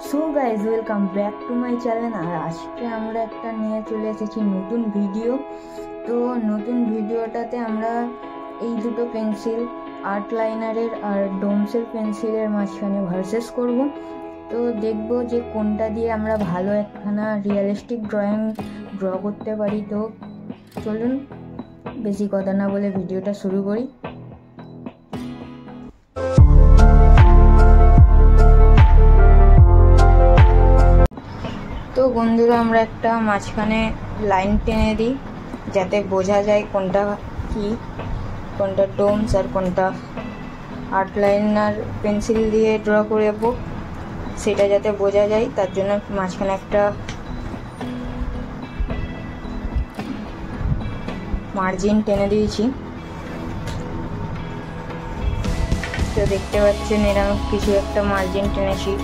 So guys welcome back to my channel. আর আজকে আমরা একটা নিয়ে চলে এসেছি নতুন ভিডিও। তো নতুন ভিডিওটাতে আমরা এই দুটো পেন্সিল আর্ট লাইনারের আর ডোমসের পেন্সিলের মাঝখানে ভার্সেস করব। তো দেখব যে কোনটা দিয়ে আমরা ভালো একখানা রিয়েলিস্টিক ড্র করতে পারি। তো চলুন বেশি কথা না বলে ভিডিওটা শুরু করি। তো বন্ধুরা, আমরা একটা মাঝখানে লাইন টেনে দিই যাতে বোঝা যায় কোনটা কি, কোনটা ডোমস আর কোনটা আর্ট লাইনার পেন্সিল দিয়ে ড্র করব, সেটা যাতে বোঝা যায়। তার জন্য মাঝখানে একটা মার্জিন টেনে দিয়েছি। তো দেখতে পাচ্ছেন এরকম কিছু একটা মার্জিন টেনেছি।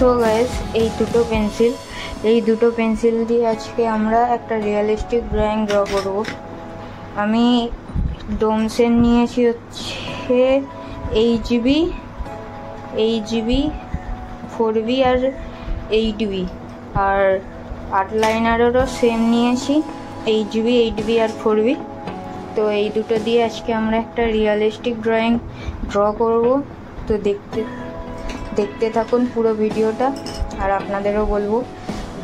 সো গাইস, এই দুটো পেন্সিল দিয়ে আজকে আমরা একটা রিয়েলিস্টিক ড্রয়িং ড্র করব। আমি ডোমসের নিয়েছি হচ্ছে এইচবি 4B আর 8B, আর আর্ট লাইনারেরও সেম নিয়েছি এইচবি আর 4B। তো এই দুটো দিয়ে আজকে আমরা একটা রিয়েলিস্টিক ড্র করব। তো দেখতে থাকুন পুরো ভিডিওটা, আর আপনাদেরও বলবো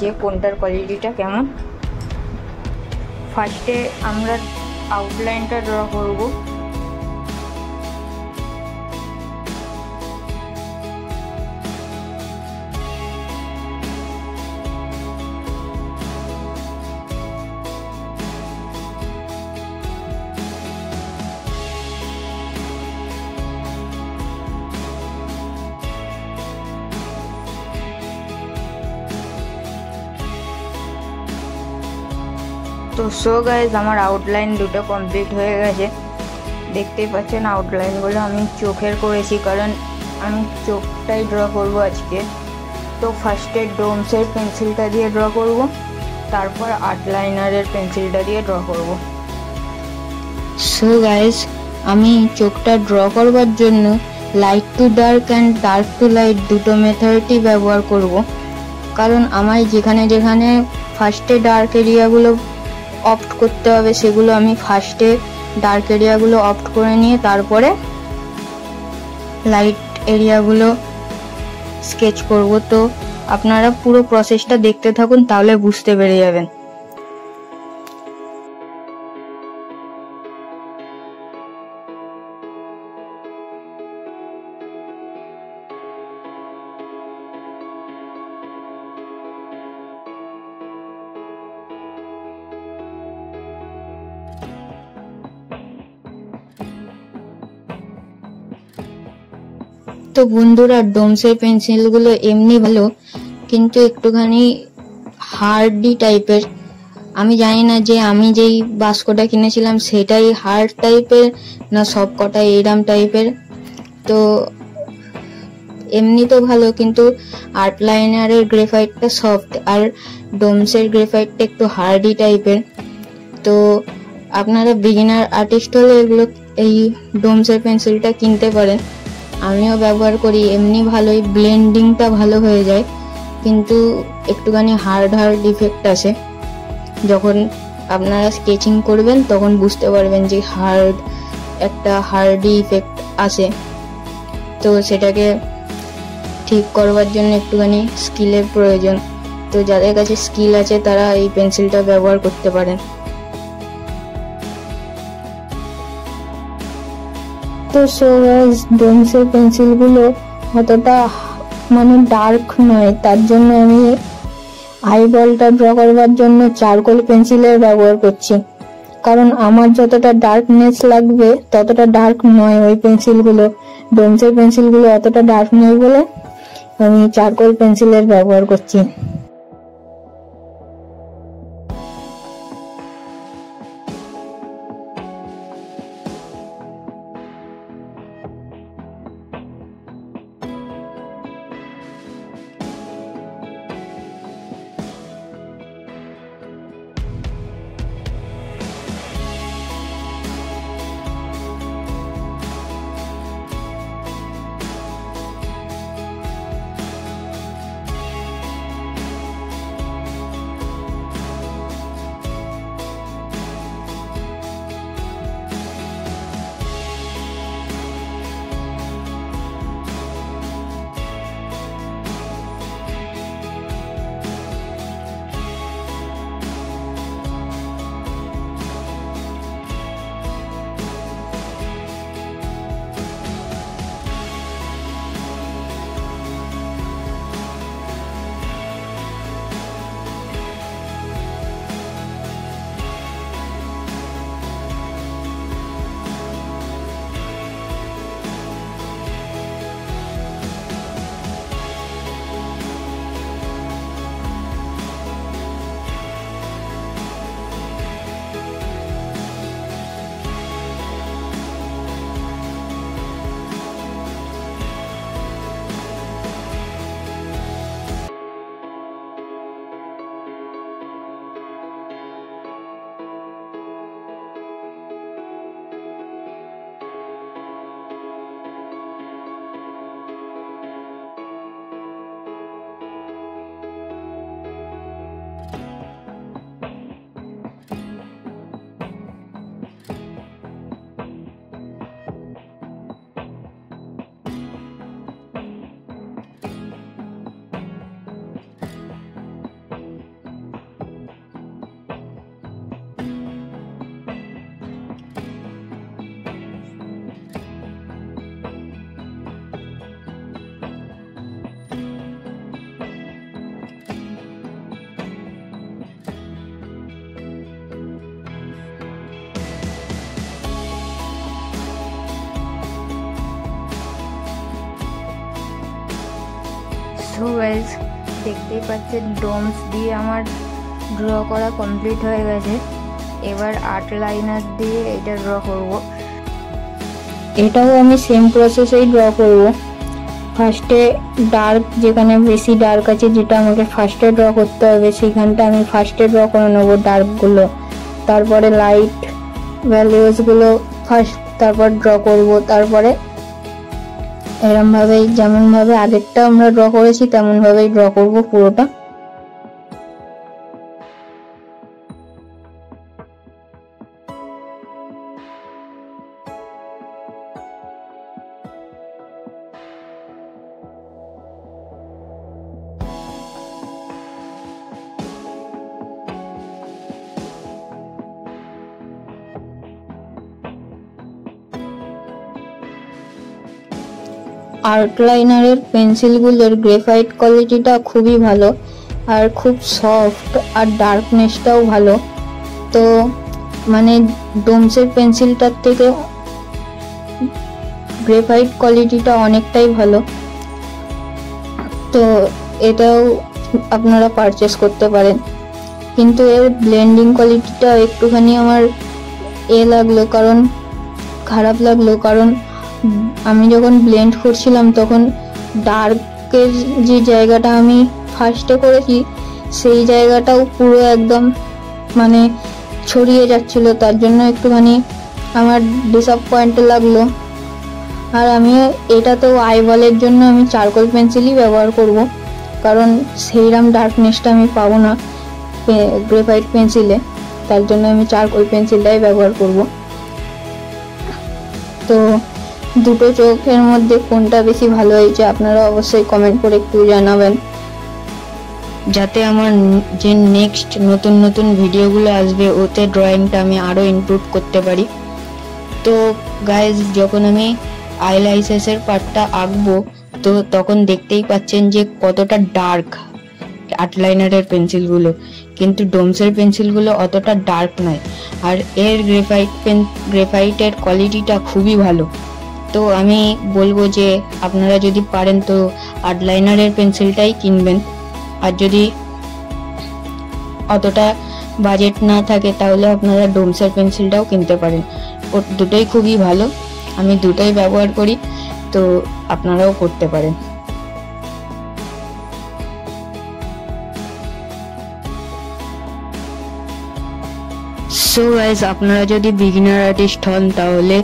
যে কোনটার কোয়ালিটিটা কেমন। ফার্স্টে আমরা আউটলাইনটা ড্র করব। তো সো গাইজ, আমার আউটলাইন দুটো কমপ্লিট হয়ে গেছে। দেখতেই পাচ্ছেন আউটলাইনগুলো আমি চোখের করেছি, কারণ আমি চোখটাই ড্র করব আজকে। তো ফার্স্টে ডোমসের পেন্সিলটা দিয়ে ড্র করব, তারপর আর্ট লাইনারের পেন্সিলটা দিয়ে ড্র করব। সো গাইজ, আমি চোখটা ড্র করবার জন্য light to dark and dark to light দুটো মেথডই ব্যবহার করব, কারণ আমার যেখানে ফার্স্টে ডার্ক এরিয়াগুলো অপ্ট করতে হবে, সেগুলো আমি ফার্স্টে ডার্ক এরিয়াগুলো অপ্ট করে নিয়ে তারপরে লাইট এরিয়াগুলো স্কেচ করব। তো আপনারা পুরো প্রসেসটা দেখতে থাকুন, তাহলে বুঝতে পেরে যাবেন। তো বন্ধুরা, ডোমসের পেন্সিলগুলো এমনি ভালো, কিন্তু একটুখানি হার্ডি টাইপের। আমি জানি না যে আমি যেই বাস্কটা কিনেছিলাম সেটাই হার্ড টাইপের না সব কটাই এরম টাইপের। তো এমনি তো ভালো, কিন্তু আর্ট লাইনারের গ্রেফাইটটা সফট আর ডোমসের গ্রেফাইটটা একটু হার্ডি টাইপের। তো আপনারা বিগিনার আর্টিস্ট হলে এগুলো এই ডোমসের পেন্সিলটা কিনতে পারেন। আমিও ব্যবহার করি, এমনি ভালোই, ব্লেন্ডিংটা ভালো হয়ে যায়, কিন্তু একটুখানি হার্ড ইফেক্ট আসে। যখন আপনারা স্কেচিং করবেন তখন বুঝতে পারবেন যে একটা হার্ডি ইফেক্ট আসে। তো সেটাকে ঠিক করবার জন্য একটুখানি স্কিলের প্রয়োজন। তো যাদের কাছে স্কিল আছে তারা এই পেন্সিলটা ব্যবহার করতে পারেন। তো সো গাইস, ডোমসের পেন্সিলগুলো অতটা ডার্ক নয়, তার জন্য আমি আইবলটা ড্র করবার জন্য চারকোল পেন্সিলের ব্যবহার করছি, কারণ আমার যতটা ডার্কনেস লাগবে ততটা ডার্ক নয় ওই পেন্সিলগুলো। ডোমসের পেন্সিলগুলো অতটা ডার্ক নয় বলে আমি চারকোল পেন্সিলের ব্যবহার করছি। সো গাইস, দেখতেই পাচ্ছেন ডোমস দিয়ে আমার ড্র করা কমপ্লিট হয়ে গেছে। এবার আর্ট লাইনার দিয়ে এটা ড্র করব। এটাও আমি সেম প্রসেসেই ড্র করব। ফার্স্টে ডার্ক, যেখানে বেশি ডার্ক আছে, যেটা আমাকে ফার্স্টে ড্র করতে হবে, সেইখানটা আমি ফার্স্টে ড্র করে নেবো ডার্কগুলো। তারপরে লাইট ভ্যালিউসগুলো ফার্স্ট তারপর ড্র করব। তারপরে এরমভাবেই, যেমনভাবে আগেরটা আমরা ড্র করেছি তেমনভাবেই ড্র করব পুরোটা। আর্ট লাইনারের পেন্সিলগুলোর গ্রেফাইট কোয়ালিটিটা খুবই ভালো, আর খুব সফট, আর ডার্কনেসটাও ভালো। তো মানে ডোমসের পেন্সিলটার থেকে গ্রেফাইট কোয়ালিটিটা অনেকটাই ভালো। তো এটাও আপনারা পারচেস করতে পারেন। কিন্তু এর ব্লেন্ডিং কোয়ালিটিটা একটুখানি আমার খারাপ লাগলো, কারণ আমি যখন ব্লেন্ড করছিলাম তখন ডার্কের যে জায়গাটা আমি ফার্স্টে করেছি সেই জায়গাটাও পুরো একদম মানে ছড়িয়ে যাচ্ছিল, তার জন্য একটুখানি আমার ডিসঅ্যাপয়েন্ট লাগলো। আর আমি এটাতেও আইবলের জন্য আমি চারকোল পেন্সিলই ব্যবহার করব, কারণ সেইরকম ডার্কনেসটা আমি পাবো না গ্রেফাইট পেন্সিলে, তার জন্য আমি চারকোল পেন্সিলটাই ব্যবহার করব। তো দুটো চোখের মধ্যে কোনটা বেশি ভালো হয়েছে আপনারা অবশ্যই কমেন্ট করে একটু জানাবেন, যাতে আমার যে নেক্সট নতুন নতুন ভিডিওগুলো আসবে ওতে ড্রয়িংটা আমি আরও ইমপ্রুভ করতে পারি। তো গাইজ, যখন আমি আইল্যাশের পার্টটা আঁকবো তো তখন দেখতেই পাচ্ছেন যে কতটা ডার্ক আর্ট লাইনারের পেন্সিলগুলো, কিন্তু ডোমসের পেন্সিলগুলো অতটা ডার্ক নয়, আর এর গ্রেফাইটের কোয়ালিটিটা খুবই ভালো। তো আমি বলবো যে আপনারা যদি পারেন তো আর্ট লাইনারের পেন্সিলটাই কিনবেন, আর যদি অতটা বাজেট না থাকে তাহলে আপনারা ডোমসের পেন্সিলটাও কিনতে পারেন। ও দুটোই খুবই ভালো, আমি দুটোই ব্যবহার করি, তো আপনারাও করতে পারেন। সো গাইস, আপনারা যদি বিগিনার আর্টিস্ট হন তাহলে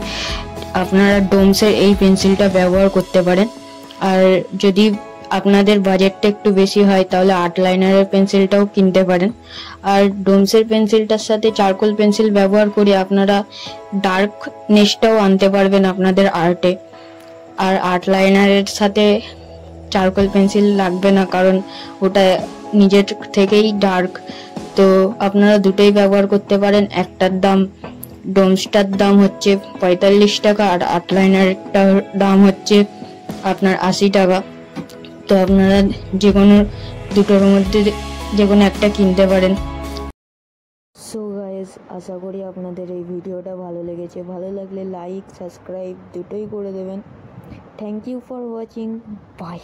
আপনারা ডোমসের এই পেন্সিলটা ব্যবহার করতে পারেন। আর যদি আপনাদের বাজেটটা একটু বেশি হয় তাহলে আর্ট লাইনারের পেন্সিলটাও কিনতে পারেন। আর ডোমসের পেন্সিলটার সাথে চারকোল পেন্সিল ব্যবহার করে আপনারা ডার্কনেসটাও আনতে পারবেন আপনাদের আর্টে। আর আর্ট লাইনারের সাথে চারকোল পেন্সিল লাগবে না, কারণ ওটা নিজের থেকেই ডার্ক। তো আপনারা দুটোই ব্যবহার করতে পারেন। একটার দাম, ডোমসটার দাম হচ্ছে 45 টাকা, আর আর্ট লাইনারটার দাম হচ্ছে আপনার 80 টাকা। তো আপনারা যে কোনো দুটোর মধ্যে যে কোনো একটা কিনতে পারেন। সো গাইস, আশা করি আপনাদের এই ভিডিওটা ভালো লেগেছে। ভালো লাগলে লাইক, সাবস্ক্রাইব দুটোই করে দেবেন। Thank you for watching, by.